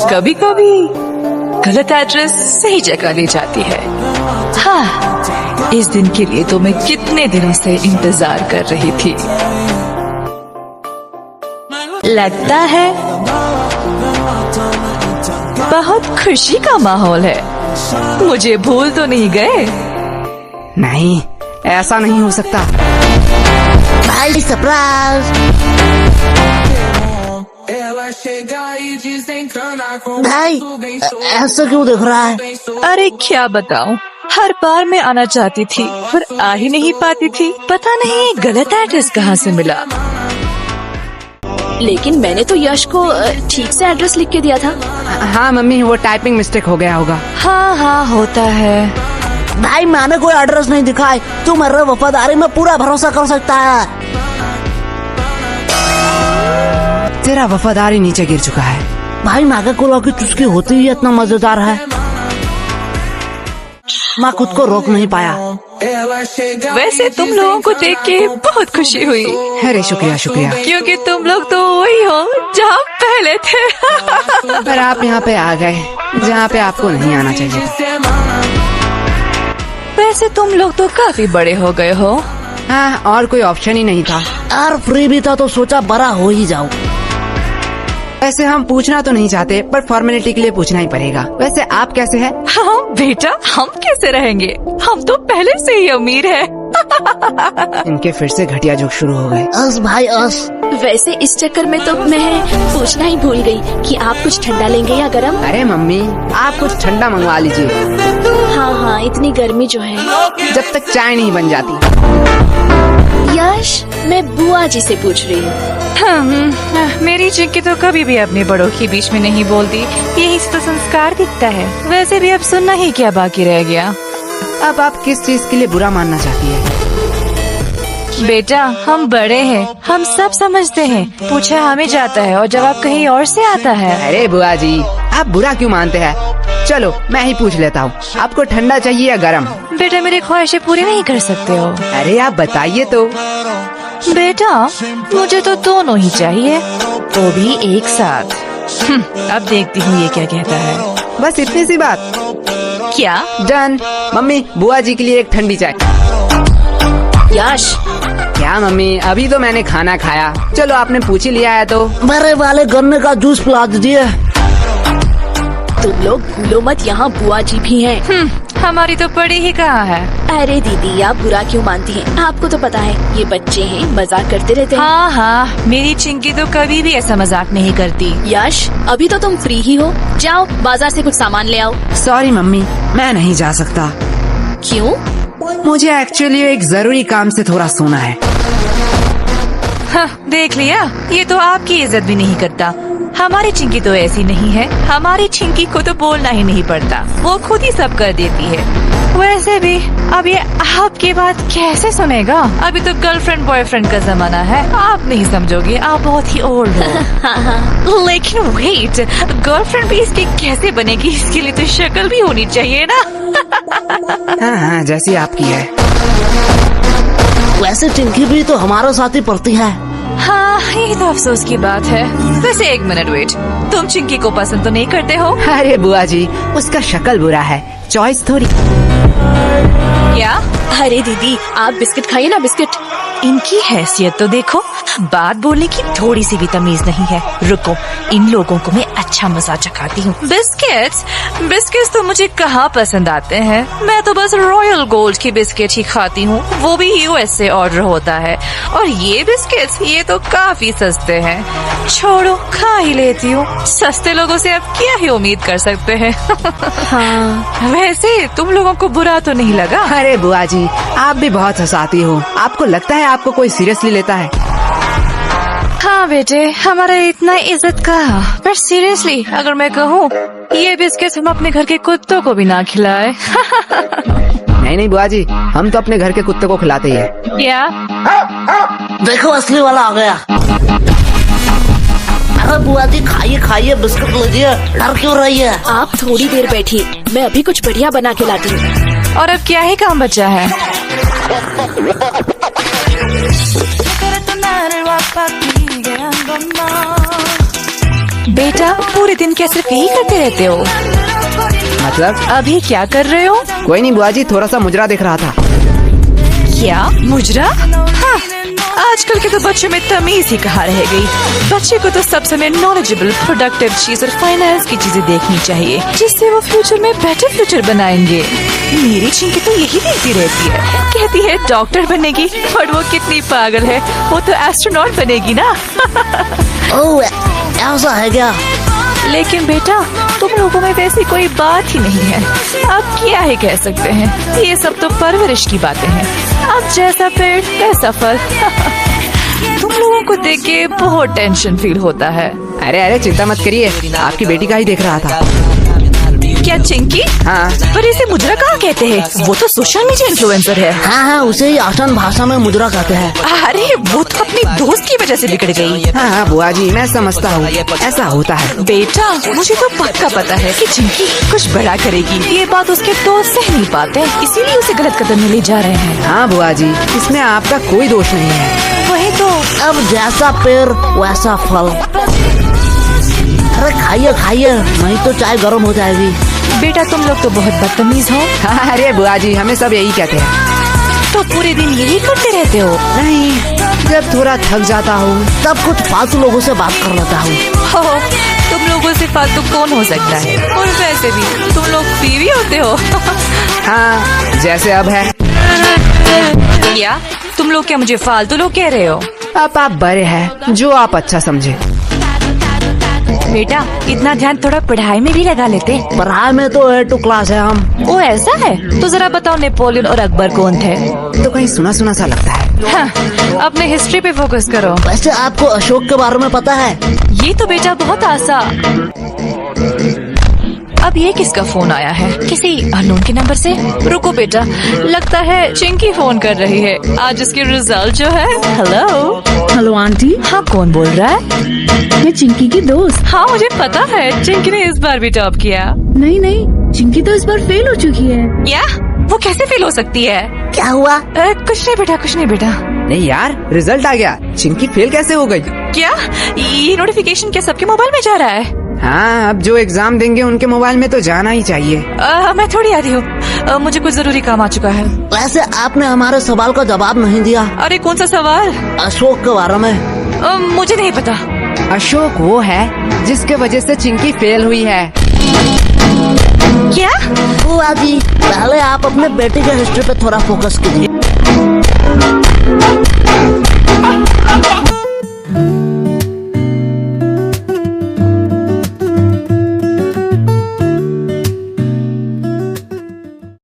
कभी कभी गलत एड्रेस सही जगह ले जाती है। हाँ, इस दिन के लिए तो मैं कितने दिनों से इंतजार कर रही थी। लगता है बहुत खुशी का माहौल है। मुझे भूल तो नहीं गए? नहीं, ऐसा नहीं हो सकता। भाई सरप्राइज। भाई ऐसा क्यों दिख रहा है? अरे क्या बताऊं, हर बार मैं आना चाहती थी पर आ ही नहीं पाती थी। पता नहीं गलत एड्रेस कहाँ से मिला। लेकिन मैंने तो यश को ठीक से एड्रेस लिख के दिया था। हाँ मम्मी, वो टाइपिंग मिस्टेक हो गया होगा। हाँ हाँ, होता है। भाई मैंने कोई एड्रेस नहीं दिखाई, तू मेरे वफादारी में पूरा भरोसा कर सकता है। तेरा वफादारी नीचे गिर चुका है। भाई मैगी कोला की चुस्की होती ही इतना मजेदार है, मैं खुद को रोक नहीं पाया। वैसे तुम लोगों को देख के बहुत खुशी हुई। अरे शुक्रिया शुक्रिया। क्योंकि तुम लोग तो वही हो जहाँ पहले थे। पर आप यहाँ पे आ गए जहाँ पे आपको नहीं आना चाहिए। वैसे तुम लोग तो काफी बड़े हो गए हो। हाँ, और कोई ऑप्शन ही नहीं था। यार फ्री भी था तो सोचा बड़ा हो ही जाऊं। वैसे हम पूछना तो नहीं चाहते, पर फॉर्मेलिटी के लिए पूछना ही पड़ेगा। वैसे आप कैसे हैं? हाँ बेटा, हम कैसे रहेंगे, हम तो पहले से ही अमीर हैं। इनके फिर से घटिया जोक शुरू हो गए। अस भाई अस। वैसे इस चक्कर में तो मैं पूछना ही भूल गई कि आप कुछ ठंडा लेंगे या गरम। अरे मम्मी, आप कुछ ठंडा मंगवा लीजिए। हाँ हाँ, इतनी गर्मी जो है। जब तक चाय नहीं बन जाती। यश, मैं बुआ जी से पूछ रही हूँ। मेरी चिंकी तो कभी भी अपने बड़ों के बीच में नहीं बोलती, यही तो संस्कार दिखता है। वैसे भी अब सुनना ही क्या बाकी रह गया। अब आप किस चीज के लिए बुरा मानना चाहती है? बेटा, हम बड़े हैं, हम सब समझते हैं। पूछा हमें जाता है और जवाब कहीं और से आता है। अरे बुआ जी, आप बुरा क्यों मानते हैं? चलो मैं ही पूछ लेता हूँ, आपको ठंडा चाहिए या गरम? बेटा, मेरी ख्वाहिशें पूरी नहीं कर सकते हो। अरे आप बताइए तो। बेटा, मुझे तो दोनों ही चाहिए, वो भी एक साथ। अब देखती हूँ ये क्या कहता है। बस इतनी सी बात? क्या? डन। मम्मी, बुआ जी के लिए एक ठंडी चाय। यश, क्या मम्मी, अभी तो मैंने खाना खाया। चलो आपने पूछ ही लिया है तो। मेरे वाले गन्ने का जूस पिला दीजिए। तुम लोग भूलो मत, यहाँ बुआ जी भी हैं। हमारी तो पड़ी ही कहाँ है। अरे दीदी, आप बुरा क्यों मानती हैं? आपको तो पता है ये बच्चे हैं, मजाक करते रहते हैं। हाँ हाँ, मेरी चिंकी तो कभी भी ऐसा मजाक नहीं करती। यश, अभी तो तुम फ्री ही हो, जाओ बाजार से कुछ सामान ले आओ। सॉरी मम्मी, मैं नहीं जा सकता। क्यों? मुझे एक्चुअली एक जरूरी काम से थोड़ा सोना है। हाँ, देख लिया, ये तो आपकी इज्जत भी नहीं करता। हमारी चिंकी तो ऐसी नहीं है, हमारी चिंकी को तो बोलना ही नहीं पड़ता, वो खुद ही सब कर देती है। वैसे भी अब ये आपकी बात कैसे सुनेगा? अभी तो गर्लफ्रेंड बॉयफ्रेंड का जमाना है, आप नहीं समझोगे, आप बहुत ही ओल्ड हो। लेकिन वेट, गर्लफ्रेंड भी इसकी कैसे बनेगी? इसके लिए तो शक्ल भी होनी चाहिए ना। हाँ हाँ, जैसी आपकी है। वैसे चिंकी भी तो हमारे साथ ही पढ़ती है। हाँ, ये तो अफसोस की बात है। वैसे एक मिनट वेट, तुम चिंकी को पसंद तो नहीं करते हो? अरे बुआ जी, उसका शक्ल बुरा है, चॉइस थोड़ी। क्या? अरे दीदी, आप बिस्किट खाइए ना, बिस्किट। इनकी हैसियत तो देखो, बात बोलने की थोड़ी सी भी तमीज नहीं है। रुको, इन लोगों को मैं अच्छा मजा चखाती हूँ। बिस्किट्स? बिस्किट्स तो मुझे कहाँ पसंद आते हैं, मैं तो बस रॉयल गोल्ड की बिस्किट ही खाती हूँ, वो भी यूएस से ऑर्डर होता है। और ये बिस्किट्स, ये तो काफी सस्ते हैं। छोड़ो, खा ही लेती हूँ, सस्ते लोगों से अब क्या ही उम्मीद कर सकते हैं। हाँ। वैसे तुम लोगों को बुरा तो नहीं लगा? अरे बुआ जी, आप भी बहुत हंसाती हो। आपको लगता है आपको कोई सीरियसली लेता है? हाँ बेटे, हमारा इतना इज्जत का, पर सीरियसली अगर मैं कहूँ, ये बिस्किट हम अपने घर के कुत्तों को भी ना खिलाए। नहीं नहीं बुआ जी, हम तो अपने घर के कुत्ते को खिलाते ही हैं। क्या? देखो असली वाला आ गया। अरे बुआ जी, खाइए खाइए, बिस्कुट लीजिए, डर क्यों रही है? आप थोड़ी देर बैठिए, मैं अभी कुछ बढ़िया बना के लाती हूँ। और अब क्या ही काम बचा है? बेटा पूरे दिन क्या सिर्फ यही करते रहते हो? मतलब अभी क्या कर रहे हो? कोई नहीं बुआ जी, थोड़ा सा मुजरा देख रहा था। क्या मुजरा? हाँ, आजकल के तो बच्चों में तमीज ही कहाँ रह गई। बच्चे को तो सब समय नॉलेजेबल, प्रोडक्टिव चीज और फाइनेंस की चीजें देखनी चाहिए, जिससे वो फ्यूचर में बेटर फ्यूचर बनाएंगे। मेरी चिंकी तो यही देखती रहती है, कहती है डॉक्टर बनेगी, पर वो कितनी पागल है, वो तो एस्ट्रोनॉट बनेगी ना। ओह, ऐसा है क्या? लेकिन बेटा तुम लोगों में वैसी कोई बात ही नहीं है। अब क्या ही कह सकते हैं, ये सब तो परवरिश की बातें हैं। अब जैसा पेड़ वैसा फल। तुम लोगों को देख के बहुत टेंशन फील होता है। अरे चिंता मत करिए, आपकी बेटी का ही देख रहा था। क्या चिंकी? हाँ। पर इसे मुजरा कहाँ कहते हैं? वो तो सोशल मीडिया इन्फ्लुएंसर है। हाँ, उसे ही आसान भाषा में मुजरा कहते हैं। अरे वो तो अपनी दोस्त की वजह से बिगड़ गई। हाँ बुआ जी, मैं समझता हूँ, ऐसा होता है। बेटा मुझे तो पक्का पता है कि चिंकी कुछ बड़ा करेगी। ये बात उसके दोस्त सह नहीं पाते, इसीलिए उसे गलत कदम में ले जा रहे हैं। हाँ बुआ जी, इसमें आपका कोई दोष नहीं है। वही तो। अब जैसा पेड़ वैसा फल। अरे खाइए खाइए, नहीं तो चाय गर्म हो जाएगी। बेटा तुम लोग तो बहुत बदतमीज हो। हाँ, अरे बुआ जी, हमें सब यही कहते हैं। तो पूरे दिन यही करते रहते हो? नहीं, जब थोड़ा थक जाता हूँ तब कुछ फालतू लोगों से बात कर लेता हूँ। हो, तुम लोगों से फालतू कौन हो सकता है? और वैसे भी तुम लोग बीवी होते हो। हाँ, जैसे अब है। क्या तुम लोग क्या मुझे फालतू लोग कह रहे हो? अब आप बड़े हैं, जो आप अच्छा समझे। बेटा इतना ध्यान थोड़ा पढ़ाई में भी लगा लेते। पढ़ाई में तो A2 क्लास है हम। ओ ऐसा है? तो जरा बताओ नेपोलियन और अकबर कौन थे? तो कहीं सुना सुना सा लगता है। हाँ, अपने हिस्ट्री पे फोकस करो। वैसे आपको अशोक के बारे में पता है? ये तो बेटा बहुत आसान। अब ये किसका फोन आया है? किसी अननोन के नंबर से? रुको बेटा, लगता है चिंकी फोन कर रही है। आज इसकी रिजल्ट जो है। हेलो। हेलो आंटी, हाँ कौन बोल रहा है? मैं चिंकी की दोस्त। हाँ मुझे पता है, चिंकी ने इस बार भी टॉप किया। नहीं नहीं, चिंकी तो इस बार फेल हो चुकी है। क्या? वो कैसे फेल हो सकती है? क्या हुआ? कुछ नहीं बेटा, कुछ नहीं बेटा। नहीं यार, रिजल्ट आ गया। चिंकी फेल कैसे हो गई? क्या ये नोटिफिकेशन क्या सबके मोबाइल में जा रहा है? हाँ, अब जो एग्जाम देंगे उनके मोबाइल में तो जाना ही चाहिए। मैं थोड़ी आ रही हूँ, मुझे कुछ जरूरी काम आ चुका है। वैसे आपने हमारे सवाल का जवाब नहीं दिया। अरे कौन सा सवाल? अशोक के बारे में। मुझे नहीं पता। अशोक वो है जिसके वजह से चिंकी फेल हुई है। क्या? बुआ जी, पहले आप अपने बेटे के हिस्ट्री पे थोड़ा फोकस कीजिए।